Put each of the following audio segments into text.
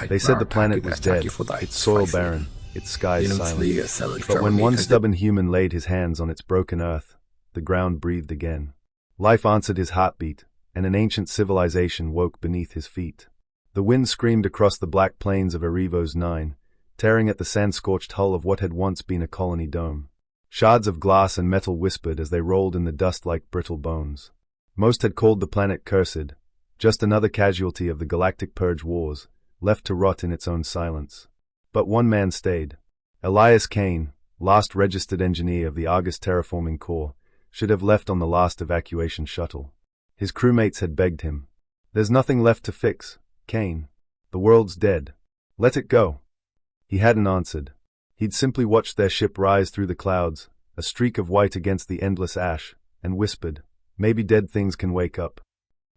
They said the planet was dead, its soil barren, its skies silent. But when one stubborn human laid his hands on its broken earth, the ground breathed again. Life answered his heartbeat, and an ancient civilization woke beneath his feet. The wind screamed across the black plains of Erivos 9, tearing at the sand-scorched hull of what had once been a colony dome. Shards of glass and metal whispered as they rolled in the dust like brittle bones. Most had called the planet cursed, just another casualty of the Galactic Purge Wars, left to rot in its own silence. But one man stayed. Elias Kane, last registered engineer of the Argus Terraforming Corps, should have left on the last evacuation shuttle. His crewmates had begged him. "There's nothing left to fix, Kane. The world's dead. Let it go." He hadn't answered. He'd simply watched their ship rise through the clouds, a streak of white against the endless ash, and whispered, "Maybe dead things can wake up."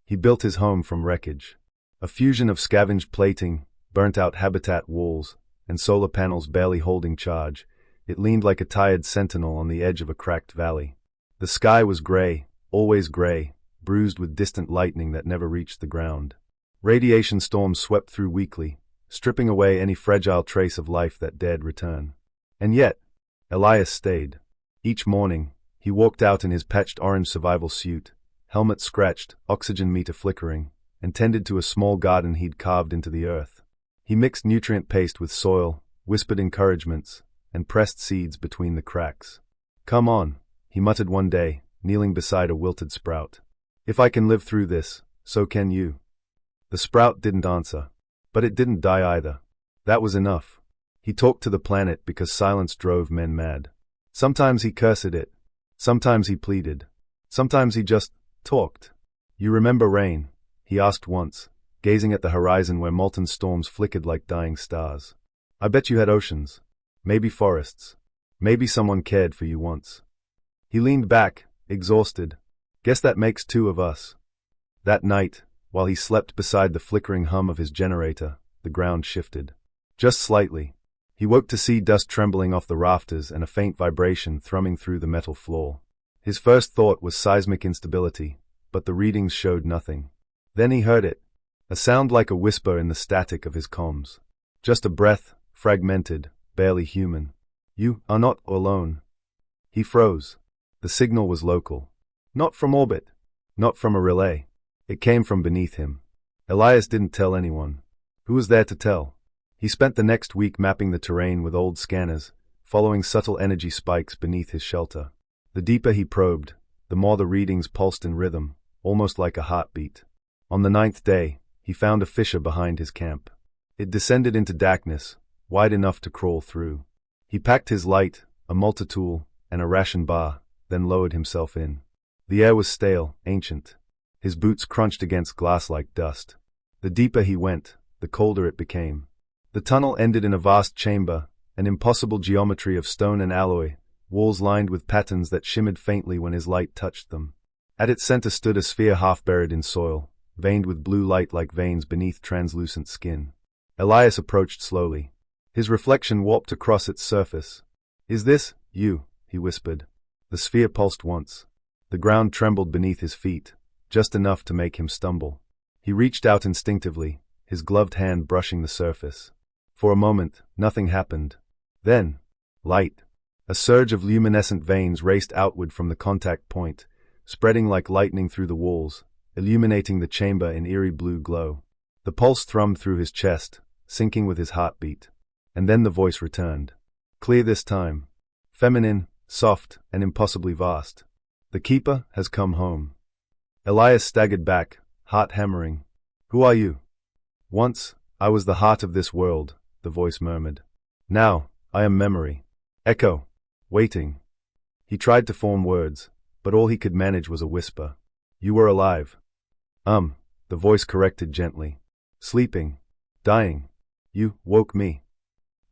He built his home from wreckage. A fusion of scavenged plating, burnt-out habitat walls, and solar panels barely holding charge, it leaned like a tired sentinel on the edge of a cracked valley. The sky was gray, always gray, bruised with distant lightning that never reached the ground. Radiation storms swept through weekly, stripping away any fragile trace of life that dared return. And yet, Elias stayed. Each morning, he walked out in his patched orange survival suit, helmet scratched, oxygen meter flickering, and tended to a small garden he'd carved into the earth. He mixed nutrient paste with soil, whispered encouragements, and pressed seeds between the cracks. "Come on," he muttered one day, kneeling beside a wilted sprout. "If I can live through this, so can you." The sprout didn't answer. But it didn't die either. That was enough. He talked to the planet because silence drove men mad. Sometimes he cursed it. Sometimes he pleaded. Sometimes he just talked. "You remember rain?" he asked once, gazing at the horizon where molten storms flickered like dying stars. "I bet you had oceans. Maybe forests. Maybe someone cared for you once." He leaned back, exhausted. "Guess that makes two of us." That night, while he slept beside the flickering hum of his generator, the ground shifted. Just slightly. He woke to see dust trembling off the rafters and a faint vibration thrumming through the metal floor. His first thought was seismic instability, but the readings showed nothing. Then he heard it. A sound like a whisper in the static of his comms. Just a breath, fragmented, barely human. "You are not alone." He froze. The signal was local. Not from orbit. Not from a relay. It came from beneath him. Elias didn't tell anyone. Who was there to tell? He spent the next week mapping the terrain with old scanners, following subtle energy spikes beneath his shelter. The deeper he probed, the more the readings pulsed in rhythm, almost like a heartbeat. On the 9th day, he found a fissure behind his camp. It descended into darkness, wide enough to crawl through. He packed his light, a multi-tool, and a ration bar, then lowered himself in. The air was stale, ancient. His boots crunched against glass like dust. The deeper he went, the colder it became. The tunnel ended in a vast chamber, an impossible geometry of stone and alloy, walls lined with patterns that shimmered faintly when his light touched them. At its center stood a sphere half buried in soil, veined with blue light like veins beneath translucent skin. Elias approached slowly. His reflection warped across its surface. "Is this you?" he whispered. The sphere pulsed once. The ground trembled beneath his feet, just enough to make him stumble. He reached out instinctively, his gloved hand brushing the surface. For a moment, nothing happened. Then, light. A surge of luminescent veins raced outward from the contact point, spreading like lightning through the walls, illuminating the chamber in eerie blue glow. The pulse thrummed through his chest, syncing with his heartbeat. And then the voice returned. Clear this time. Feminine, soft, and impossibly vast. "The Keeper has come home." Elias staggered back, heart hammering. "Who are you?" "Once, I was the heart of this world," the voice murmured. "Now, I am memory. Echo. Waiting." He tried to form words, but all he could manage was a whisper. "You were alive." The voice corrected gently. "Sleeping. Dying. You woke me."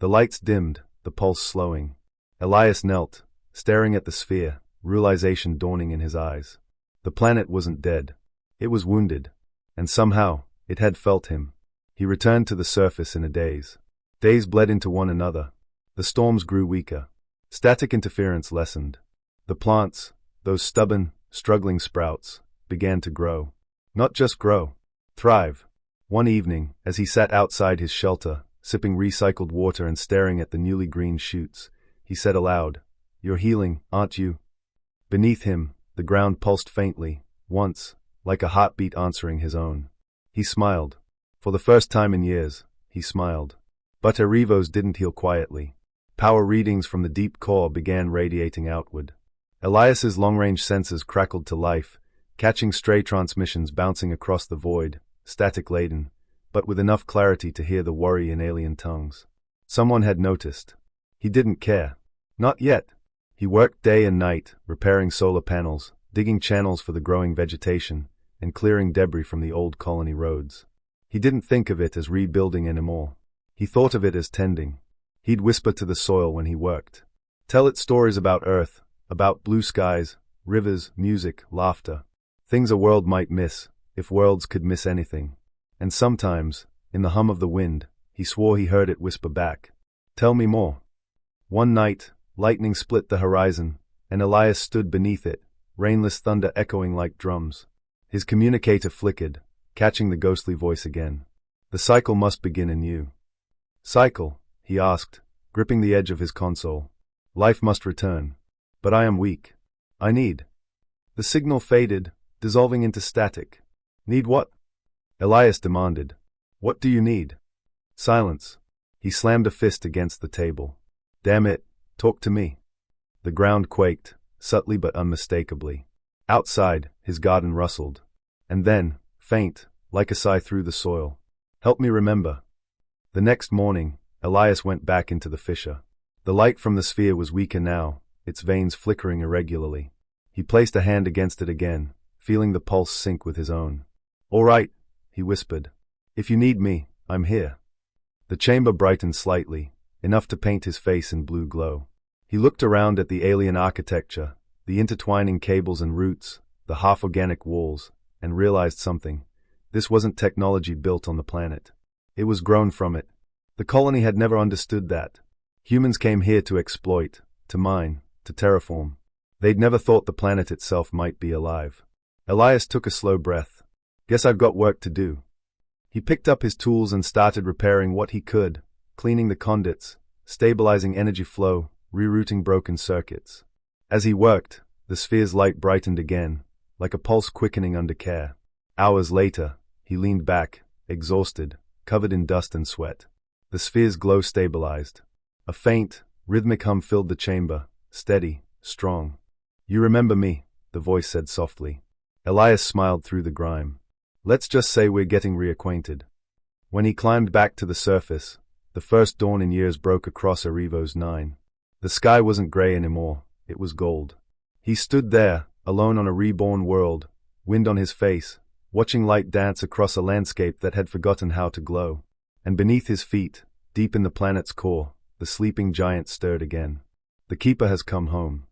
The lights dimmed, the pulse slowing. Elias knelt, staring at the sphere, realization dawning in his eyes. The planet wasn't dead. It was wounded. And somehow, it had felt him. He returned to the surface in a daze. Days bled into one another. The storms grew weaker. Static interference lessened. The plants, those stubborn, struggling sprouts, began to grow. Not just grow. Thrive. One evening, as he sat outside his shelter, sipping recycled water and staring at the newly green shoots, he said aloud, "You're healing, aren't you?" Beneath him, the ground pulsed faintly, once, like a heartbeat answering his own. He smiled. For the first time in years, he smiled. But Erivos didn't heal quietly. Power readings from the deep core began radiating outward. Elias's long-range sensors crackled to life, catching stray transmissions bouncing across the void, static-laden, but with enough clarity to hear the worry in alien tongues. Someone had noticed. He didn't care. Not yet. He worked day and night, repairing solar panels, digging channels for the growing vegetation, and clearing debris from the old colony roads. He didn't think of it as rebuilding anymore. He thought of it as tending. He'd whisper to the soil when he worked. Tell it stories about Earth, about blue skies, rivers, music, laughter. Things a world might miss, if worlds could miss anything. And sometimes, in the hum of the wind, he swore he heard it whisper back, "Tell me more." One night, lightning split the horizon, and Elias stood beneath it, rainless thunder echoing like drums. His communicator flickered, catching the ghostly voice again. The cycle must begin anew. "Cycle?" he asked, gripping the edge of his console. "Life must return. But I am weak. I need." The signal faded, dissolving into static. "Need what?" Elias demanded. "What do you need?" Silence. He slammed a fist against the table. "Damn it, talk to me." The ground quaked, subtly but unmistakably. Outside, his garden rustled. And then, faint, like a sigh through the soil, "Help me remember." The next morning, Elias went back into the fissure. The light from the sphere was weaker now, its veins flickering irregularly. He placed a hand against it again, feeling the pulse sync with his own. "All right," he whispered. "If you need me, I'm here." The chamber brightened slightly, enough to paint his face in blue glow. He looked around at the alien architecture, the intertwining cables and roots, the half-organic walls, and realized something. This wasn't technology built on the planet. It was grown from it. The colony had never understood that. Humans came here to exploit, to mine, to terraform. They'd never thought the planet itself might be alive. Elias took a slow breath. "Guess I've got work to do." He picked up his tools and started repairing what he could, cleaning the conduits, stabilizing energy flow, rerouting broken circuits. As he worked, the sphere's light brightened again, like a pulse quickening under care. Hours later, he leaned back, exhausted, covered in dust and sweat. The sphere's glow stabilized. A faint, rhythmic hum filled the chamber, steady, strong. "You remember me," the voice said softly. Elias smiled through the grime. "Let's just say we're getting reacquainted." When he climbed back to the surface, the first dawn in years broke across Erivos 9. The sky wasn't gray anymore, it was gold. He stood there, alone on a reborn world, wind on his face, watching light dance across a landscape that had forgotten how to glow. And beneath his feet, deep in the planet's core, the sleeping giant stirred again. The Keeper has come home.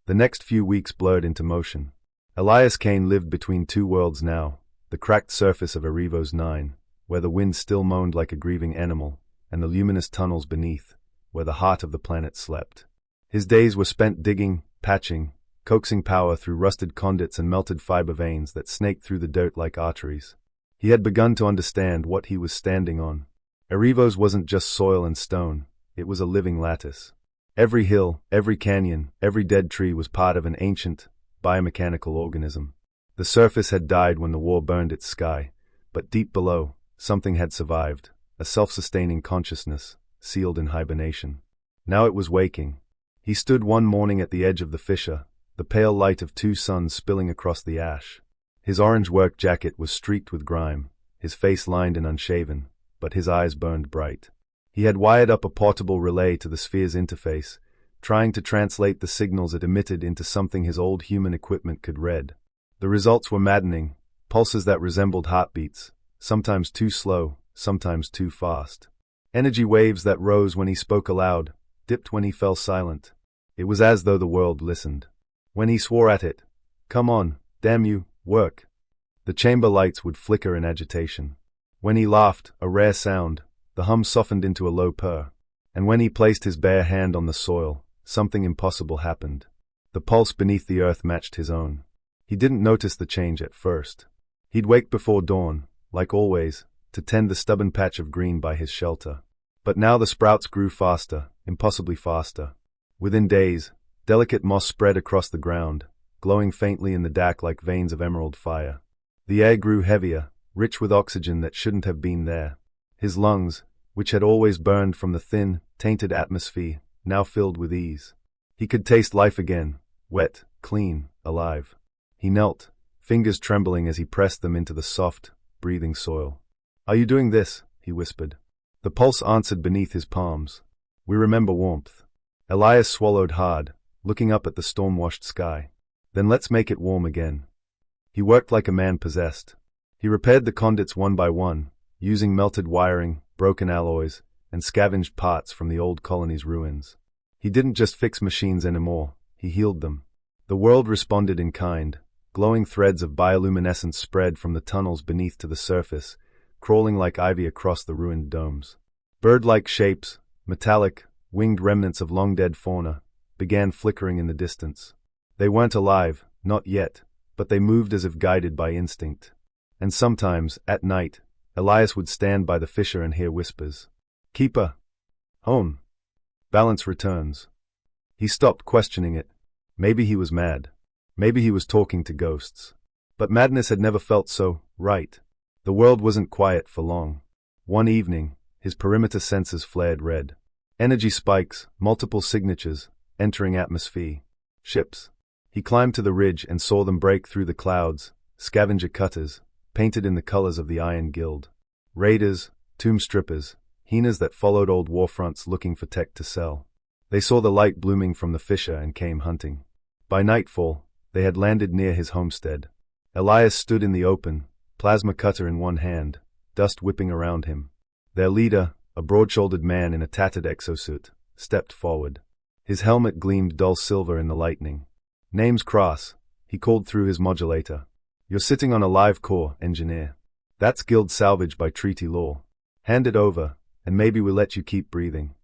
The next few weeks blurred into motion. Elias Kane lived between two worlds now, the cracked surface of Erivos 9, where the wind still moaned like a grieving animal, and the luminous tunnels beneath, where the heart of the planet slept. His days were spent digging, patching, coaxing power through rusted conduits and melted fiber veins that snaked through the dirt like arteries. He had begun to understand what he was standing on. Erivos wasn't just soil and stone, it was a living lattice. Every hill, every canyon, every dead tree was part of an ancient, biomechanical organism. The surface had died when the war burned its sky, but deep below, something had survived, a self-sustaining consciousness, sealed in hibernation. Now it was waking. He stood one morning at the edge of the fissure, the pale light of two suns spilling across the ash. His orange work jacket was streaked with grime, his face lined and unshaven, but his eyes burned bright. He had wired up a portable relay to the sphere's interface, trying to translate the signals it emitted into something his old human equipment could read. The results were maddening, pulses that resembled heartbeats, sometimes too slow, sometimes too fast. Energy waves that rose when he spoke aloud, dipped when he fell silent. It was as though the world listened. When he swore at it, "Come on, damn you, work," the chamber lights would flicker in agitation. When he laughed, a rare sound, the hum softened into a low purr. And when he placed his bare hand on the soil, something impossible happened. The pulse beneath the earth matched his own. He didn't notice the change at first. He'd wake before dawn, like always, to tend the stubborn patch of green by his shelter. But now the sprouts grew faster, impossibly faster. Within days, delicate moss spread across the ground, glowing faintly in the dark like veins of emerald fire. The air grew heavier, rich with oxygen that shouldn't have been there. His lungs, which had always burned from the thin, tainted atmosphere, now filled with ease. He could taste life again, wet, clean, alive. He knelt, fingers trembling as he pressed them into the soft, breathing soil. "Are you doing this?" he whispered. The pulse answered beneath his palms. "We remember warmth." Elias swallowed hard, looking up at the storm-washed sky. "Then let's make it warm again." He worked like a man possessed. He repaired the conduits one by one, using melted wiring, broken alloys, and scavenged parts from the old colony's ruins. He didn't just fix machines anymore, he healed them. The world responded in kind. Glowing threads of bioluminescence spread from the tunnels beneath to the surface, crawling like ivy across the ruined domes. Bird-like shapes, metallic, winged remnants of long-dead fauna, began flickering in the distance. They weren't alive, not yet, but they moved as if guided by instinct. And sometimes, at night, Elias would stand by the fissure and hear whispers. "Keeper! Home! Balance returns." He stopped questioning it. Maybe he was mad. Maybe he was talking to ghosts. But madness had never felt so right. The world wasn't quiet for long. One evening, his perimeter sensors flared red. Energy spikes, multiple signatures, entering atmosphere. Ships. He climbed to the ridge and saw them break through the clouds, scavenger cutters, painted in the colors of the Iron Guild. Raiders, tomb strippers, hyenas that followed old warfronts looking for tech to sell. They saw the light blooming from the fissure and came hunting. By nightfall, they had landed near his homestead. Elias stood in the open, plasma cutter in one hand, dust whipping around him. Their leader, a broad-shouldered man in a tattered exosuit, stepped forward. His helmet gleamed dull silver in the lightning. "Name's Cross," he called through his modulator. "You're sitting on a live core, engineer. That's guild salvage by treaty law. Hand it over, and maybe we'll let you keep breathing."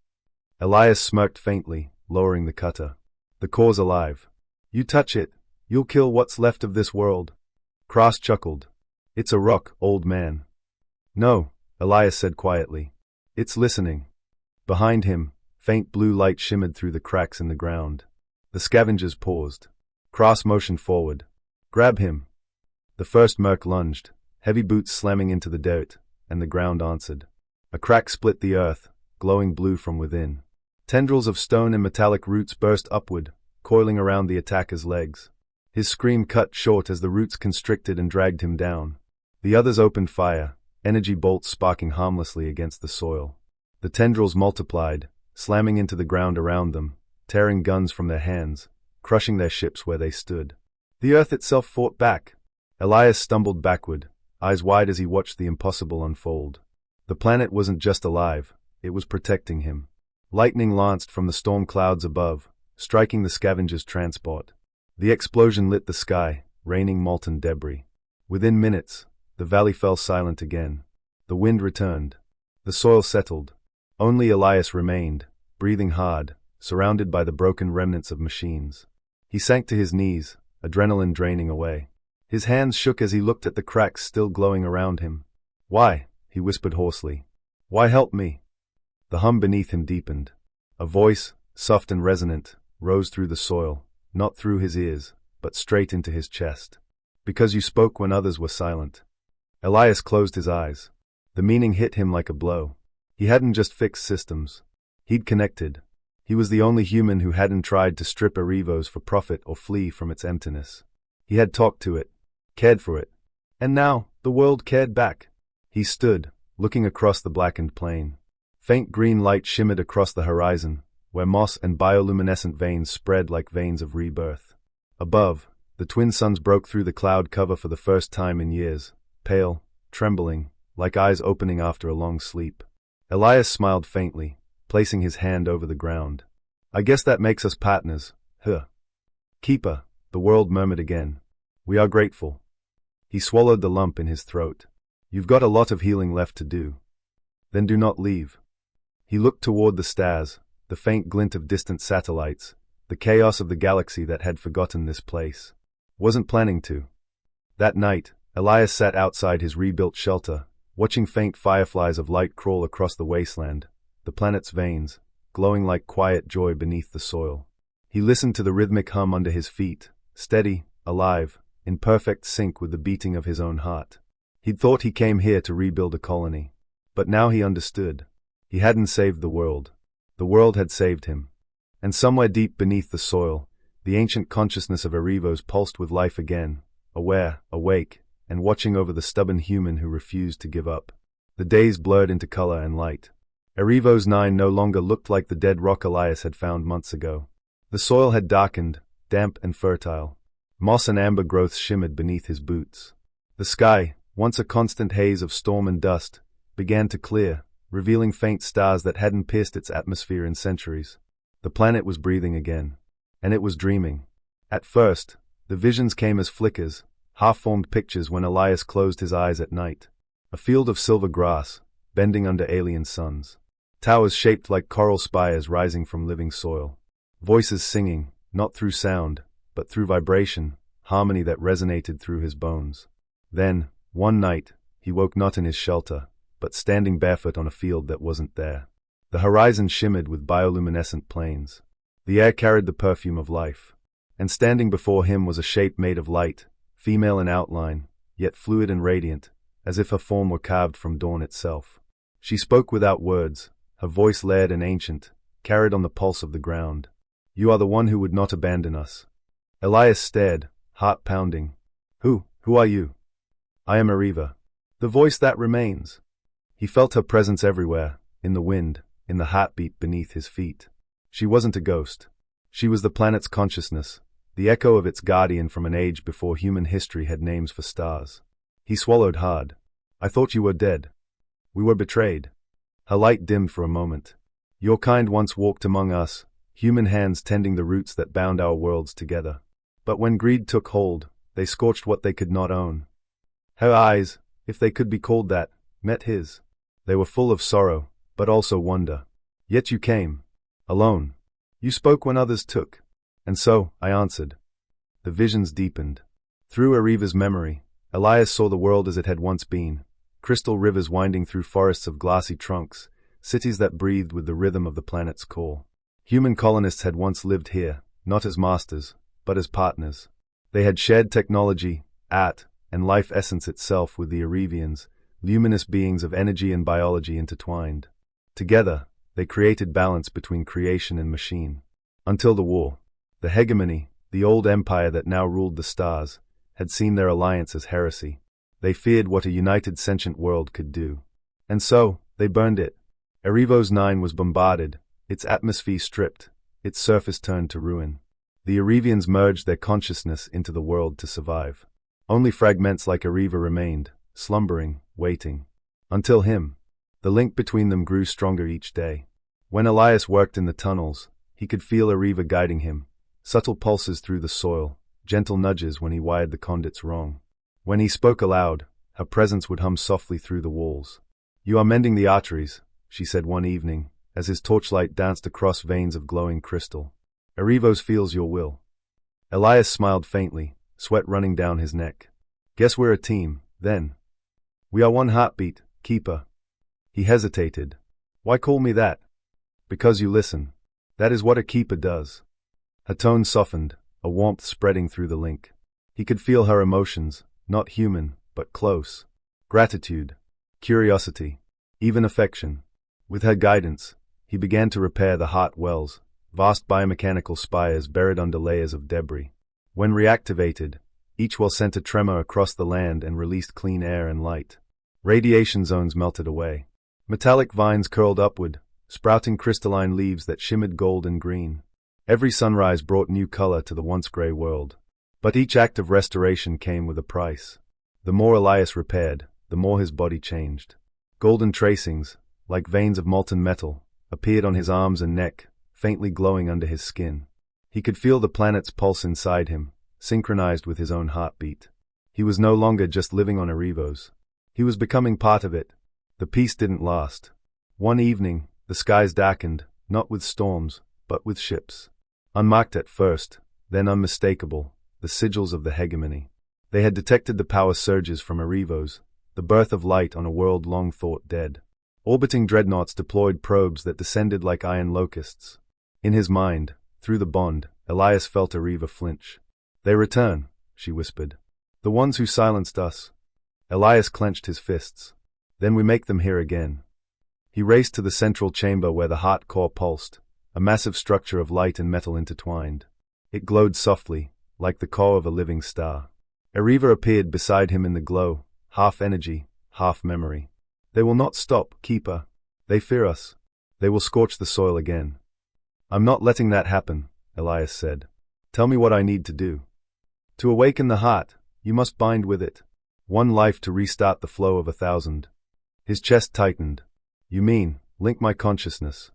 Elias smirked faintly, lowering the cutter. "The core's alive. You touch it, you'll kill what's left of this world." Cross chuckled. "It's a rock, old man." "No," Elias said quietly. "It's listening." Behind him, faint blue light shimmered through the cracks in the ground. The scavengers paused. Cross motioned forward. "Grab him." The first merc lunged, heavy boots slamming into the dirt, and the ground answered. A crack split the earth, glowing blue from within. Tendrils of stone and metallic roots burst upward, coiling around the attacker's legs. His scream cut short as the roots constricted and dragged him down. The others opened fire, energy bolts sparking harmlessly against the soil. The tendrils multiplied, slamming into the ground around them, tearing guns from their hands, crushing their ships where they stood. The earth itself fought back. Elias stumbled backward, eyes wide as he watched the impossible unfold. The planet wasn't just alive, it was protecting him. Lightning lanced from the storm clouds above, striking the scavenger's transport. The explosion lit the sky, raining molten debris. Within minutes, the valley fell silent again. The wind returned. The soil settled. Only Elias remained, breathing hard, surrounded by the broken remnants of machines. He sank to his knees, adrenaline draining away. His hands shook as he looked at the cracks still glowing around him. "Why?" he whispered hoarsely. "Why help me?" The hum beneath him deepened. A voice, soft and resonant, rose through the soil, not through his ears, but straight into his chest. "Because you spoke when others were silent." Elias closed his eyes. The meaning hit him like a blow. He hadn't just fixed systems. He'd connected. He was the only human who hadn't tried to strip Arevos for profit or flee from its emptiness. He had talked to it, cared for it. And now, the world cared back. He stood, looking across the blackened plain. Faint green light shimmered across the horizon, where moss and bioluminescent veins spread like veins of rebirth. Above, the twin suns broke through the cloud cover for the first time in years, pale, trembling, like eyes opening after a long sleep. Elias smiled faintly, placing his hand over the ground. "I guess that makes us partners, huh?" "Keeper," the world murmured again. "We are grateful." He swallowed the lump in his throat. "You've got a lot of healing left to do. Then do not leave." He looked toward the stars, the faint glint of distant satellites, the chaos of the galaxy that had forgotten this place. Wasn't planning to. That night, Elias sat outside his rebuilt shelter, watching faint fireflies of light crawl across the wasteland, the planet's veins, glowing like quiet joy beneath the soil. He listened to the rhythmic hum under his feet, steady, alive, in perfect sync with the beating of his own heart. He'd thought he came here to rebuild a colony. But now he understood. He hadn't saved the world. The world had saved him. And somewhere deep beneath the soil, the ancient consciousness of Arivos pulsed with life again, aware, awake, and watching over the stubborn human who refused to give up. The days blurred into color and light. Arivos 9 no longer looked like the dead rock Elias had found months ago. The soil had darkened, damp and fertile. Moss and amber growths shimmered beneath his boots. The sky, once a constant haze of storm and dust, began to clear, revealing faint stars that hadn't pierced its atmosphere in centuries. The planet was breathing again. And it was dreaming. At first, the visions came as flickers, half-formed pictures when Elias closed his eyes at night. A field of silver grass, bending under alien suns. Towers shaped like coral spires rising from living soil. Voices singing, not through sound, but through vibration, harmony that resonated through his bones. Then, one night, he woke not in his shelter, but standing barefoot on a field that wasn't there. The horizon shimmered with bioluminescent plains. The air carried the perfume of life. And standing before him was a shape made of light, female in outline, yet fluid and radiant, as if her form were carved from dawn itself. She spoke without words, her voice layered and ancient, carried on the pulse of the ground. "You are the one who would not abandon us." Elias stared, heart pounding. Who are you?" "I am Ariva." The voice that remains. He felt her presence everywhere, in the wind, in the heartbeat beneath his feet. She wasn't a ghost. She was the planet's consciousness, the echo of its guardian from an age before human history had names for stars. He swallowed hard. "I thought you were dead. We were betrayed." Her light dimmed for a moment. "Your kind once walked among us, human hands tending the roots that bound our worlds together. But when greed took hold, they scorched what they could not own." Her eyes, if they could be called that, met his. They were full of sorrow, but also wonder. "Yet you came. Alone. You spoke when others took." "And so, I answered." The visions deepened. Through Ariva's memory, Elias saw the world as it had once been. Crystal rivers winding through forests of glassy trunks, cities that breathed with the rhythm of the planet's core. Human colonists had once lived here, not as masters, but as partners. They had shared technology, art, and life essence itself with the Arivians, luminous beings of energy and biology intertwined. Together, they created balance between creation and machine. Until the war, the hegemony, the old empire that now ruled the stars, had seen their alliance as heresy. They feared what a united sentient world could do. And so, they burned it. Arivos 9 was bombarded, its atmosphere stripped, its surface turned to ruin. The Arivians merged their consciousness into the world to survive. Only fragments like Ariva remained, slumbering, waiting. Until him. The link between them grew stronger each day. When Elias worked in the tunnels, he could feel Ariva guiding him, subtle pulses through the soil, gentle nudges when he wired the conduits wrong. When he spoke aloud, her presence would hum softly through the walls. "You are mending the arteries," she said one evening, as his torchlight danced across veins of glowing crystal. "Arivos feels your will." Elias smiled faintly, sweat running down his neck. "Guess we're a team, then." "We are one heartbeat, keeper." He hesitated. "Why call me that?" "Because you listen. That is what a keeper does." Her tone softened, a warmth spreading through the link. He could feel her emotions, not human, but close. Gratitude, curiosity, even affection. With her guidance, he began to repair the heart wells, vast biomechanical spires buried under layers of debris. When reactivated, each well sent a tremor across the land and released clean air and light. Radiation zones melted away. Metallic vines curled upward, sprouting crystalline leaves that shimmered gold and green. Every sunrise brought new color to the once gray world. But each act of restoration came with a price. The more Elias repaired, the more his body changed. Golden tracings, like veins of molten metal, appeared on his arms and neck, faintly glowing under his skin. He could feel the planet's pulse inside him, synchronized with his own heartbeat. He was no longer just living on Arivos. He was becoming part of it. The peace didn't last. One evening, the skies darkened, not with storms, but with ships. Unmarked at first, then unmistakable, the sigils of the hegemony. They had detected the power surges from Arivos, the birth of light on a world long thought dead. Orbiting dreadnoughts deployed probes that descended like iron locusts. In his mind, through the bond, Elias felt Ariva flinch. "They return," she whispered. "The ones who silenced us." Elias clenched his fists. "Then we make them here again." He raced to the central chamber where the heart core pulsed, a massive structure of light and metal intertwined. It glowed softly, like the core of a living star. Ariva appeared beside him in the glow, half energy, half memory. "They will not stop, Keeper. They fear us. They will scorch the soil again." "I'm not letting that happen," Elias said. "Tell me what I need to do." "To awaken the heart, you must bind with it. One life to restart the flow of 1,000. His chest tightened. "You mean, link my consciousness?"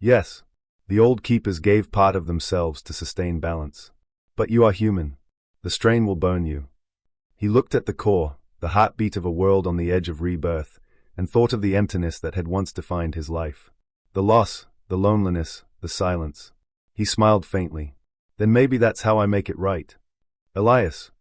"Yes. The old keepers gave part of themselves to sustain balance. But you are human. The strain will burn you." He looked at the core, the heartbeat of a world on the edge of rebirth, and thought of the emptiness that had once defined his life. The loss, the loneliness, the silence. He smiled faintly. "Then maybe that's how I make it right." "Elias."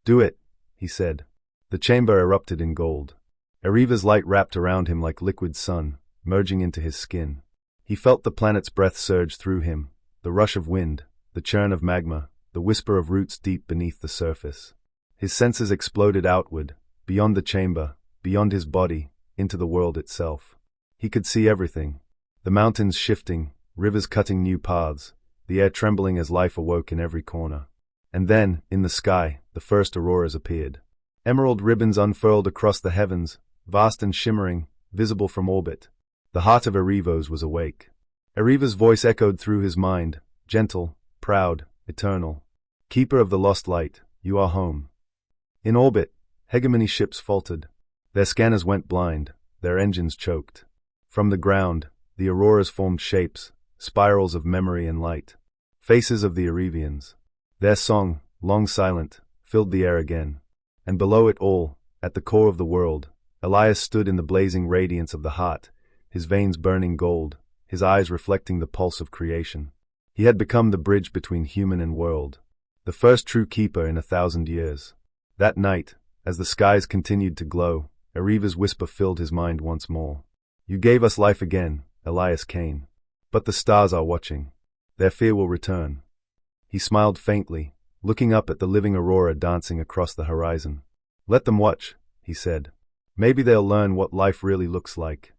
"Do it," he said. The chamber erupted in gold. Ariva's light wrapped around him like liquid sun, merging into his skin. He felt the planet's breath surge through him, the rush of wind, the churn of magma, the whisper of roots deep beneath the surface. His senses exploded outward, beyond the chamber, beyond his body, into the world itself. He could see everything. The mountains shifting, rivers cutting new paths, the air trembling as life awoke in every corner. And then, in the sky, the first auroras appeared. Emerald ribbons unfurled across the heavens, vast and shimmering, visible from orbit. The heart of Arivos was awake. Ariva's voice echoed through his mind, gentle, proud, eternal. "Keeper of the lost light, you are home." In orbit, hegemony ships faltered. Their scanners went blind, their engines choked. From the ground, the auroras formed shapes, spirals of memory and light. Faces of the Arivians. Their song, long silent, filled the air again. And below it all, at the core of the world, Elias stood in the blazing radiance of the heart, his veins burning gold, his eyes reflecting the pulse of creation. He had become the bridge between human and world, the first true keeper in 1,000 years. That night, as the skies continued to glow, Ariva's whisper filled his mind once more. "You gave us life again, Elias Kane. But the stars are watching. Their fear will return." He smiled faintly, looking up at the living aurora dancing across the horizon. "Let them watch," he said. "Maybe they'll learn what life really looks like."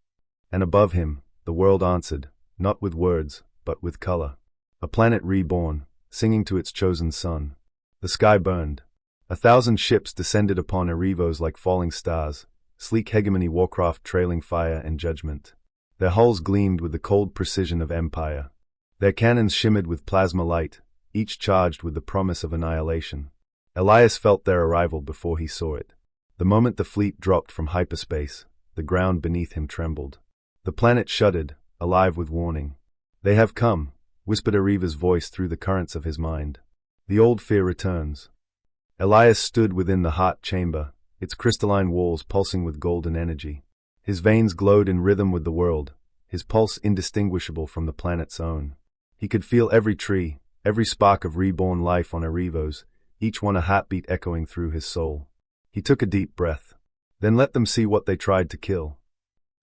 And above him, the world answered, not with words, but with color. A planet reborn, singing to its chosen sun. The sky burned. 1,000 ships descended upon Arivos like falling stars, sleek hegemony warcraft trailing fire and judgment. Their hulls gleamed with the cold precision of empire. Their cannons shimmered with plasma light, each charged with the promise of annihilation. Elias felt their arrival before he saw it. The moment the fleet dropped from hyperspace, the ground beneath him trembled. The planet shuddered, alive with warning. "They have come," whispered Ariva's voice through the currents of his mind. "The old fear returns." Elias stood within the heart chamber, its crystalline walls pulsing with golden energy. His veins glowed in rhythm with the world, his pulse indistinguishable from the planet's own. He could feel every tree, every spark of reborn life on Arivos, each one a heartbeat echoing through his soul. He took a deep breath. "Then let them see what they tried to kill."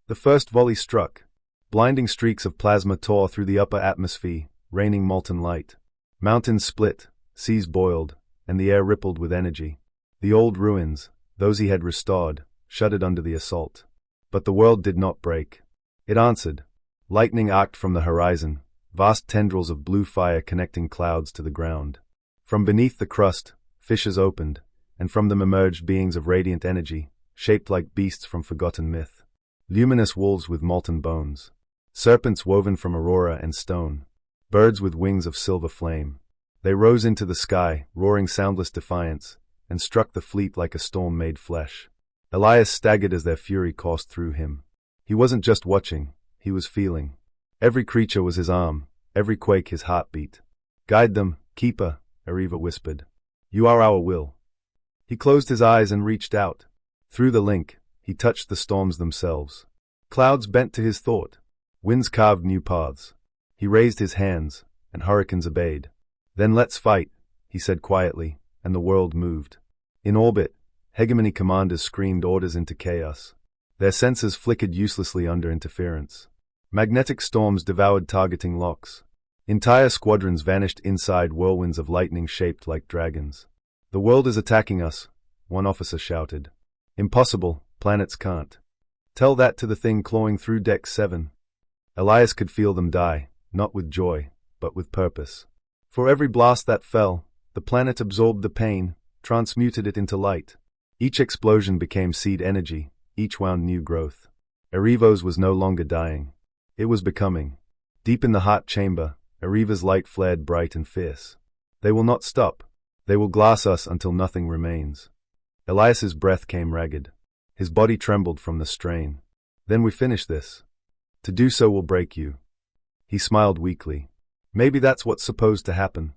The first volley struck. Blinding streaks of plasma tore through the upper atmosphere, raining molten light. Mountains split, seas boiled, and the air rippled with energy. The old ruins, those he had restored, shuddered under the assault. But the world did not break. It answered. Lightning arced from the horizon, vast tendrils of blue fire connecting clouds to the ground. From beneath the crust, fissures opened, and from them emerged beings of radiant energy, shaped like beasts from forgotten myth. Luminous wolves with molten bones. Serpents woven from aurora and stone. Birds with wings of silver flame. They rose into the sky, roaring soundless defiance, and struck the fleet like a storm made flesh. Elias staggered as their fury coursed through him. He wasn't just watching, he was feeling. Every creature was his arm, every quake his heartbeat. "Guide them, Keeper," Ariva whispered. "You are our will." He closed his eyes and reached out. Through the link, he touched the storms themselves. Clouds bent to his thought. Winds carved new paths. He raised his hands, and hurricanes obeyed. "Then let's fight," he said quietly, and the world moved. In orbit, Hegemony commanders screamed orders into chaos. Their sensors flickered uselessly under interference. Magnetic storms devoured targeting locks. Entire squadrons vanished inside whirlwinds of lightning shaped like dragons. "The world is attacking us," one officer shouted. "Impossible, planets can't." "Tell that to the thing clawing through Deck 7. Elias could feel them die, not with joy, but with purpose. For every blast that fell, the planet absorbed the pain, transmuted it into light. Each explosion became seed energy, each wound new growth. Erivos was no longer dying. It was becoming. Deep in the heart chamber, Eriva's light flared bright and fierce. "They will not stop. They will glass us until nothing remains." Elias's breath came ragged. His body trembled from the strain. "Then we finish this. To do so will break you." He smiled weakly. "Maybe that's what's supposed to happen."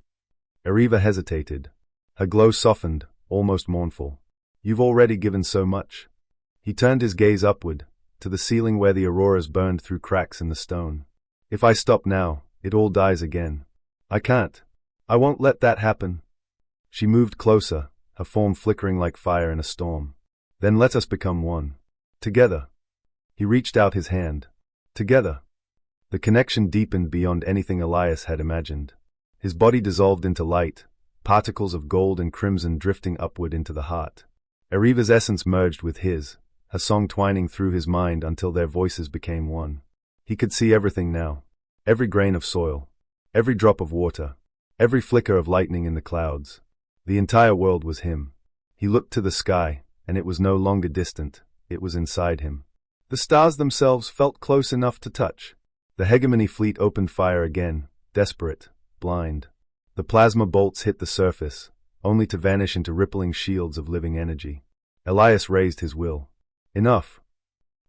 Eriva hesitated. Her glow softened, almost mournful. "You've already given so much." He turned his gaze upward, to the ceiling where the auroras burned through cracks in the stone. "If I stop now, it all dies again. I can't. I won't let that happen." She moved closer, her form flickering like fire in a storm. "Then let us become one. Together." He reached out his hand. Together. The connection deepened beyond anything Elias had imagined. His body dissolved into light, particles of gold and crimson drifting upward into the heart. Eriva's essence merged with his, her song twining through his mind until their voices became one. He could see everything now. Every grain of soil. Every drop of water. Every flicker of lightning in the clouds. The entire world was him. He looked to the sky, and it was no longer distant, it was inside him. The stars themselves felt close enough to touch. The hegemony fleet opened fire again, desperate, blind. The plasma bolts hit the surface, only to vanish into rippling shields of living energy. Elias raised his will. Enough.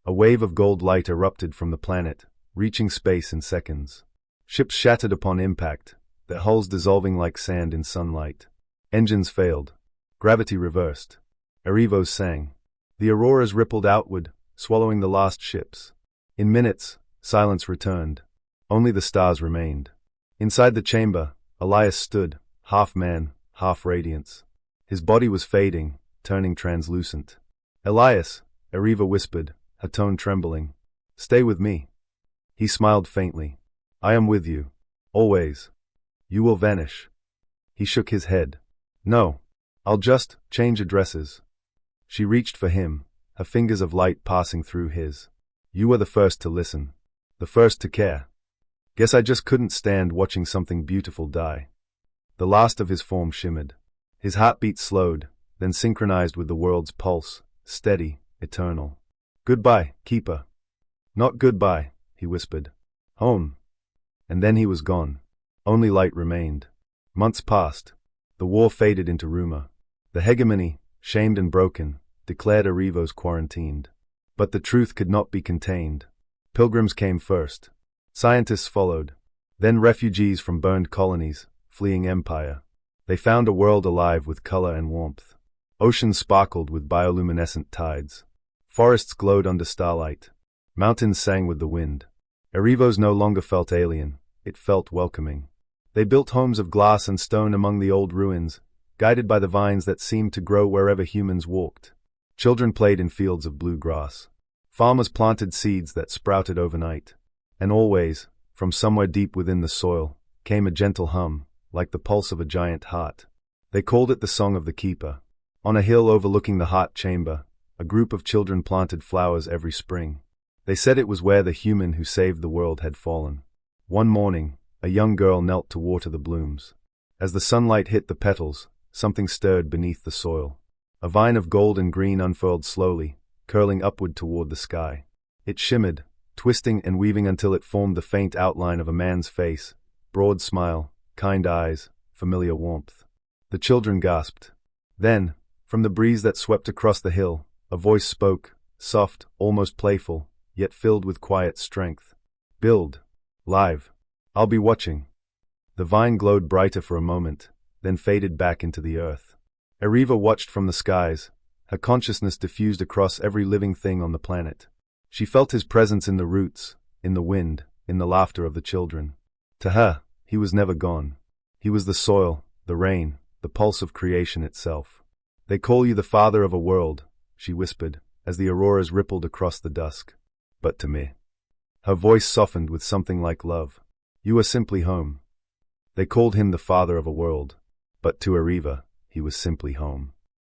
A wave of gold light erupted from the planet, reaching space in seconds. Ships shattered upon impact, their hulls dissolving like sand in sunlight. Engines failed. Gravity reversed. Erivos sang. The auroras rippled outward, swallowing the last ships. In minutes, silence returned. Only the stars remained. Inside the chamber, Elias stood, half man, half radiance. His body was fading, turning translucent. "Elias," Eriva whispered, her tone trembling. "Stay with me." He smiled faintly. "I am with you. Always. You will vanish." He shook his head. "No. I'll just change addresses." She reached for him, her fingers of light passing through his. "You were the first to listen. The first to care. Guess I just couldn't stand watching something beautiful die." The last of his form shimmered. His heartbeat slowed, then synchronized with the world's pulse, steady, eternal. "Goodbye, Keeper." "Not goodbye," he whispered. "Home." And then he was gone. Only light remained. Months passed. The war faded into rumor. The hegemony, shamed and broken, declared Erivos quarantined. But the truth could not be contained. Pilgrims came first. Scientists followed. Then refugees from burned colonies, fleeing empire. They found a world alive with color and warmth. Oceans sparkled with bioluminescent tides. Forests glowed under starlight. Mountains sang with the wind. Erivos no longer felt alien, it felt welcoming. They built homes of glass and stone among the old ruins, guided by the vines that seemed to grow wherever humans walked. Children played in fields of blue grass. Farmers planted seeds that sprouted overnight. And always, from somewhere deep within the soil, came a gentle hum, like the pulse of a giant heart. They called it the Song of the Keeper. On a hill overlooking the heart chamber, a group of children planted flowers every spring. They said it was where the human who saved the world had fallen. One morning, a young girl knelt to water the blooms. As the sunlight hit the petals, something stirred beneath the soil. A vine of gold and green unfurled slowly, curling upward toward the sky. It shimmered, twisting and weaving until it formed the faint outline of a man's face, broad smile, kind eyes, familiar warmth. The children gasped. Then, from the breeze that swept across the hill, a voice spoke, soft, almost playful, yet filled with quiet strength. "Build. Live. I'll be watching." The vine glowed brighter for a moment, then faded back into the earth. Eriva watched from the skies, her consciousness diffused across every living thing on the planet. She felt his presence in the roots, in the wind, in the laughter of the children. To her, he was never gone. He was the soil, the rain, the pulse of creation itself. They call you the father of a world, she whispered, as the auroras rippled across the dusk. But to me. Her voice softened with something like love. You are simply home. They called him the father of a world, but to Ariva, he was simply home.